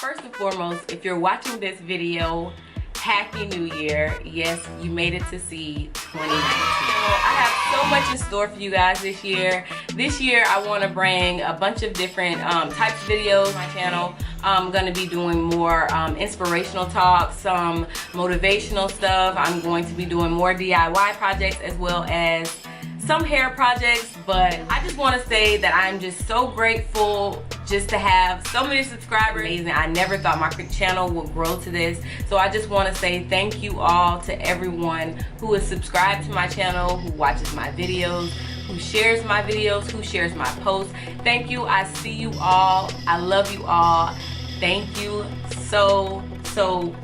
First and foremost, if you're watching this video, Happy New Year. Yes, you made it to see 2019. I have so much in store for you guys this year. This year, I want to bring a bunch of different types of videos on my channel. I'm going to be doing more inspirational talks, some motivational stuff. I'm going to be doing more DIY projects as well as some hair projects, but I just want to say that I'm just so grateful just to have so many subscribers. Amazing. I never thought my channel would grow to this, so I just want to say thank you all to everyone who is subscribed to my channel, who watches my videos, who shares my videos, who shares my posts. Thank you. I see you all. I love you all. Thank you so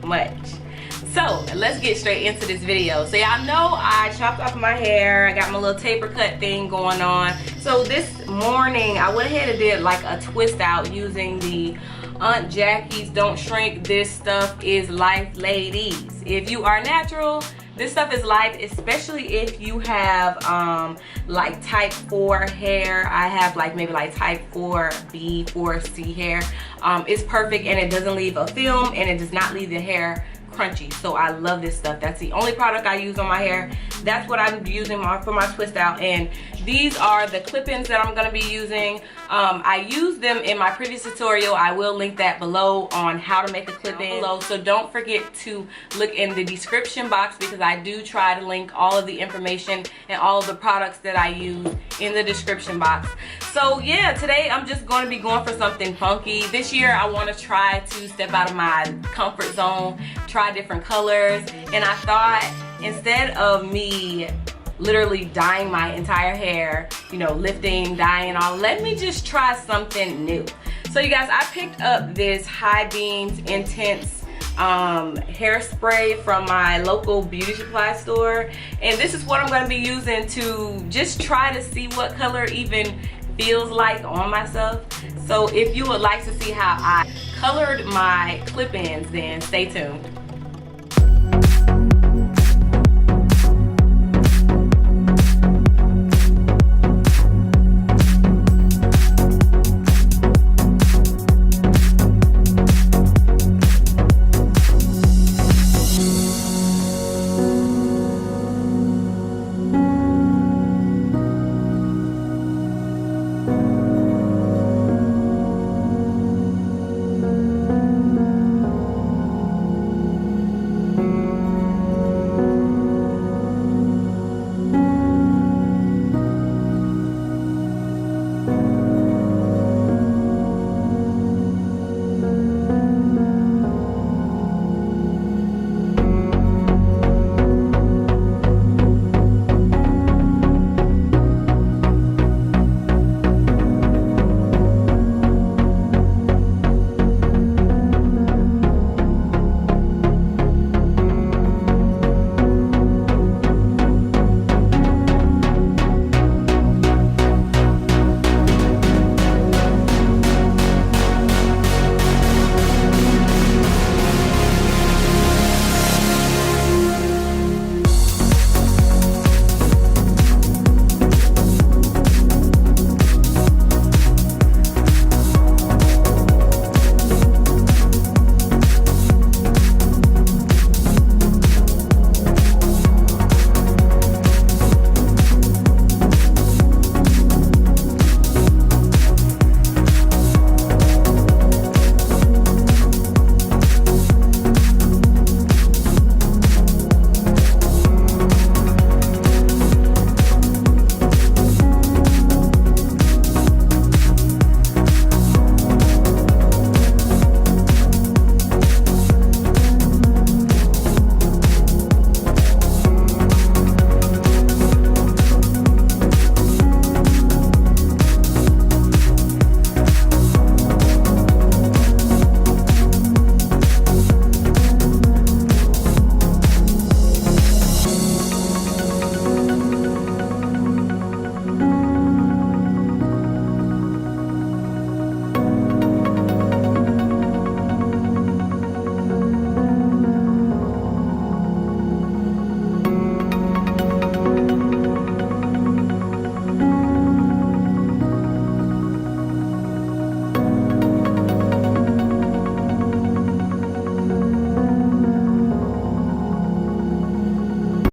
much. So let's get straight into this video. So y'all know I chopped off my hair. I got my little taper cut thing going on. So this morning I went ahead and did like a twist out using the Aunt Jackie's Don't Shrink. This stuff is life, ladies. If you are natural, this stuff is life, especially if you have like type 4 hair. I have like maybe like type 4B, 4C hair. It's perfect and it doesn't leave a film and it does not leave the hair crunchy. So I love this stuff. That's the only product I use on my hair. That's what I'm using for my twist out, and these are the clip-ins that I'm going to be using. I used them in my previous tutorial. I will link that below on how to make a clip-in below, so don't forget to look in the description box because I do try to link all of the information and all of the products that I use in the description box. So yeah, today I'm just going to be going for something funky. This year I want to try to step out of my comfort zone, try different colors, and I thought instead of me literally dyeing my entire hair, you know, lifting, dyeing, all, let me just try something new. So you guys, I picked up this High Beams Intense hairspray from my local beauty supply store, and this is what I'm going to be using to just try to see what color even feels like on myself. So if you would like to see how I colored my clip-ins, then stay tuned.